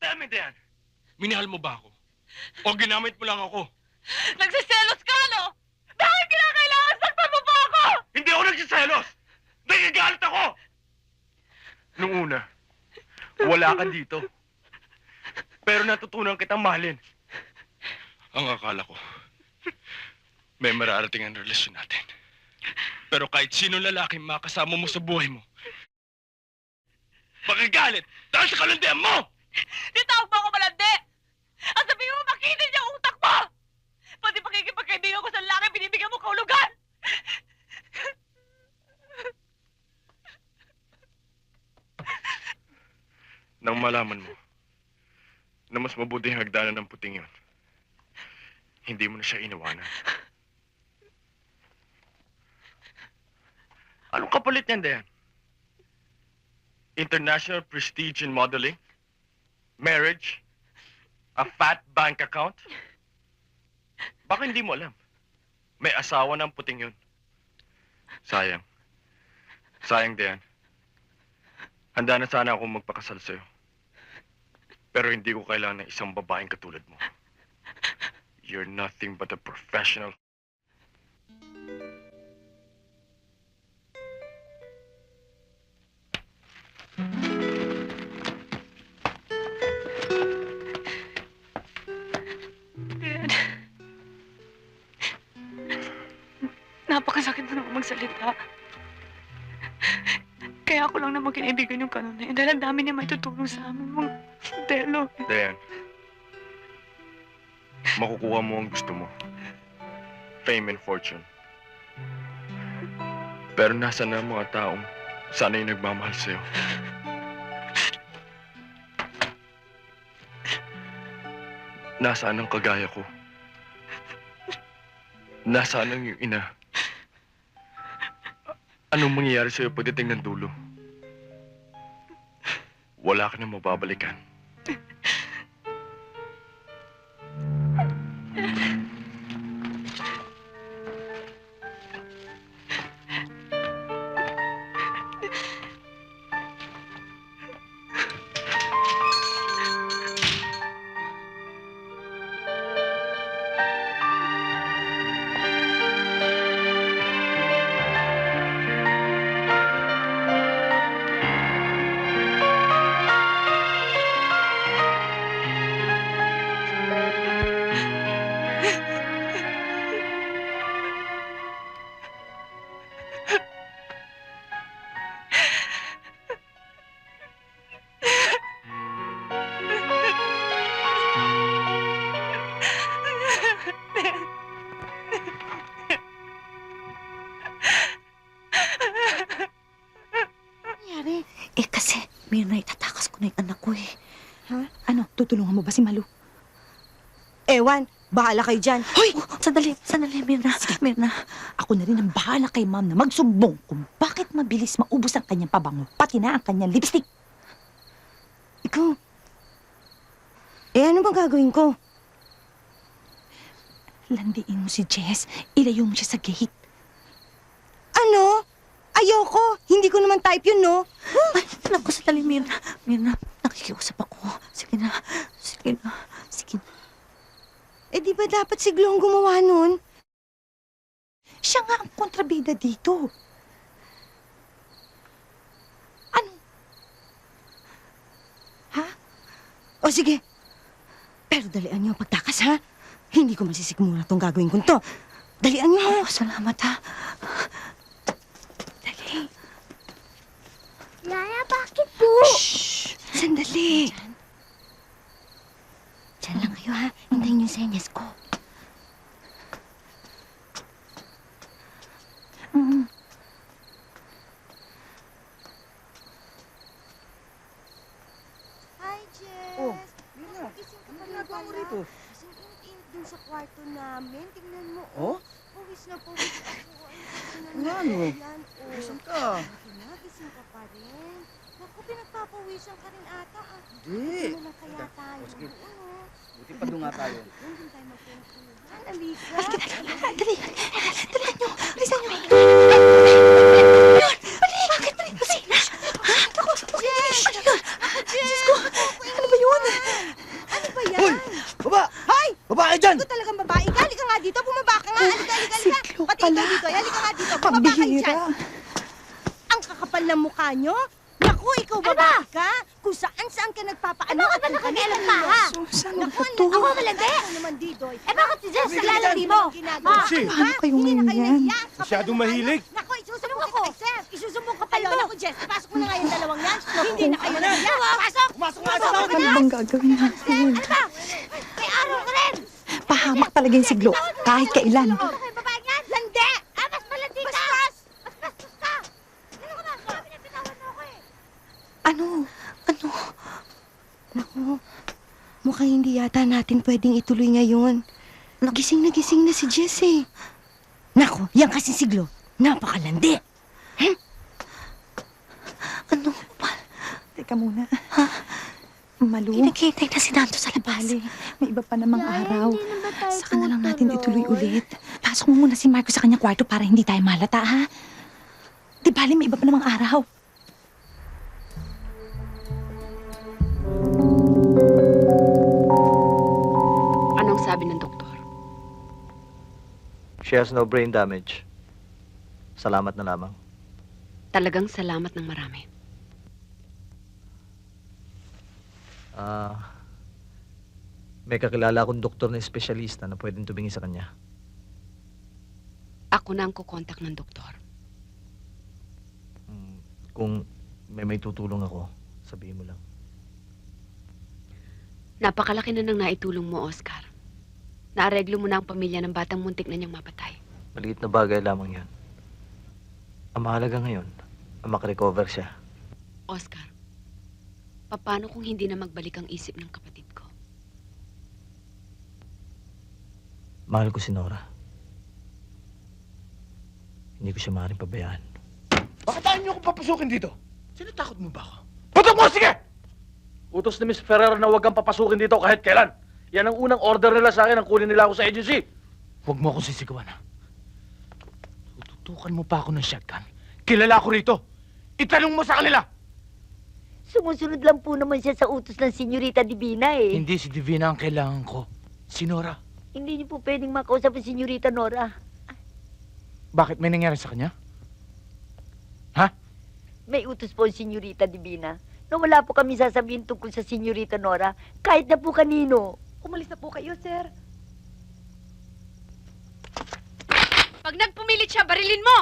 Damn it, Dan! Minahal mo ba ako? O ginamit mo lang ako? Nagsiselos ka, no? Bakit kinakailangan saktan mo pa ako? Hindi ako nagsiselos! Nagagalit ako! Nung una, wala ka dito. Pero natutunan kitang mahalin. Ang akala ko, may mararating ang relasyon natin. Pero kahit sino lalaki makasama mo sa buhay mo, magagalit dahil sa kalandian mo! Nitawag mo ako malandi! Ang sabi mo, makitin niya ang utak mo! Pati pakikipagkaibigan ko sa lalaki, binibigyan mo kaulugan! Nang malaman mo na mas mabuti ang hagdanan ng puting yun, hindi mo na siya inawanan. Anong kapalit niyan, Dayan? International prestige in modeling? Marriage? A fat bank account? Baka hindi mo alam. May asawa ng puting yun. Sayang. Sayang, Dayan. Handa na sana akong magpakasal sa'yo. Pero hindi ko kailangan ng isang babaeng katulad mo. You're nothing but a professional. Dad. Napakasakit na naman magsalita. Kaya ako lang naman kinibigan yung kanon na yun dahil ang dami niya may tutulong sa amin, mga modelo. Dayan, makukuha mo ang gusto mo. Fame and fortune. Pero nasa na ang mga taong sana yung nagmamahal sa'yo. Nasaan ang kagaya ko? Nasaan ang iyong ina? Anong mangyayari sa'yo pagdating ng dulo? Wala ka na mababalikan. Kasi, Mirna, itatakas ko na yung anak ko eh. Ha? Ano, tutulungan mo ba si Malu? Ewan, bahala kayo dyan. Hoy! Sandali, Mirna. Mirna, ako na rin ang bahala kay ma'am na magsumbong kung bakit mabilis maubos ang kanyang pabango, pati na ang kanyang lipstick. Ikaw, ano bang gagawin ko? Landiin mo si Jess, ilayo mo siya sa gate. Ano? Ayoko! Hindi ko naman type yun, no? Ay, naku, sandali, Mirna. Mirna, nakikiusap ako. Sige na. Eh, di ba dapat si Glo ang gumawa nun? Siya nga ang kontrabida dito. Ano? Ha? O sige. Pero dalian niyo ang pagtakas, ha? Hindi ko masisigmura tong gagawin ko to. Dalian niyo, ha? Oh, salamat, ha? Dali. Yaya, bakit po? Shhh! Sandali. Diyan lang kayo, ha? Hintayin yung senyas ko. Hi, Jess. Oh, Mirna, Gising ka ano pa rin ginagawa mo pala. rito? Kasing init-init dun sa kwarto namin. Tingnan mo, Oh? Pawis na pawis ako. Nga, no? Yan, Gising ka. Gising ka pa rin. Naku, pinagpapawisan ka rin ata. Hindi. Ano na kaya Teka, tayo? o sige. Doon, Buti pa doon nga tayo. Doon din tayo magkwentuhan. Halika. Dali. Dalihan niyo. Bilisan niyo. Bakit? Kusina? Ha? Ako, okay. Ano yun? Diyos ko. Ano ba yun? Bumaba kayo dyan. Pambihira. Ang kakapal ng mukha nyo? Naku, ikaw babae ka? Kung saan-saan ka nagpapaano at kung kanila ha? Susan, Naku, ano to? ako malandi. Ako naman, Didoy. bakit si Jess naglalandi mo? Paano kayo ngayon yan? Masyadong mahilig. Naku, isusumbong ako. Isusumbong ka pala. Naku, Jess, pasok mo na nga yung dalawang yan. Hindi na kayo nahiya. Pasok! Pumasok nga sa Ano bang gagawin natin? May araw ka rin! Pahamak talaga yung siglo, kahit kailan. Ano kayo babae niyan? Landi! Mas malandi ka! Mas bastos ka! Ano ka ba? Sabi niya, bitawan mo ako eh. Ano? Naku, mukhang hindi yata natin pwedeng ituloy ngayon. Gising na si Jess eh. Naku, yan kasi siglo. Napakalandi. Ano? Teka muna. Ha? Malu? Pinakitay na si Nando sa labas. May iba pa namang araw. Saka na lang natin ituloy ulit. Pasok mo muna si Marco sa kanyang kwarto para hindi tayo malata, ha? Di bali, may iba pa namang araw. Anong sabi ng doktor? She has no brain damage. Salamat na lamang. Talagang salamat ng marami. May kakilala akong doktor na espesyalista na pwedeng tumingin sa kanya. Ako na ang kukontak ng doktor. Kung may tutulong ako, sabihin mo lang. Napakalaki na nang naitulong mo, Oscar. Naareglo mo na ang pamilya ng batang muntik na niyang mapatay. Maliit na bagay lamang yan. Ang mahalaga ngayon, ang makarecover siya. Oscar, paano kung hindi na magbalik ang isip ng kapatid ko? Mahal ko si Nora. Hindi ko siya maaaring pabayaan. Bakit ayaw niyo akong papasukin dito? Sinatakot mo ba ako? Putok mo! Sige! Utos ni Miss Ferrer na huwag kang papasukin dito kahit kailan. Yan ang unang order nila sa akin ang kunin nila ako sa agency. Huwag mo akong sisigawan, ha? Tututukan mo pa ako ng shotgun. Kilala ko rito. Itanong mo sa kanila! Sumusunod lang po naman siya sa utos ng Senyorita Divina eh. Hindi si Divina ang kailangan ko. Si Nora. Hindi niyo po pwedeng makausap ang Senyorita Nora. Bakit may nangyari sa kanya? May utos po ang Senyorita Divina. Na wala po kami sasabihin tungkol sa Senyorita Nora, kahit na po kanino. Umalis na po kayo, sir. Pag nagpumilit siya, barilin mo!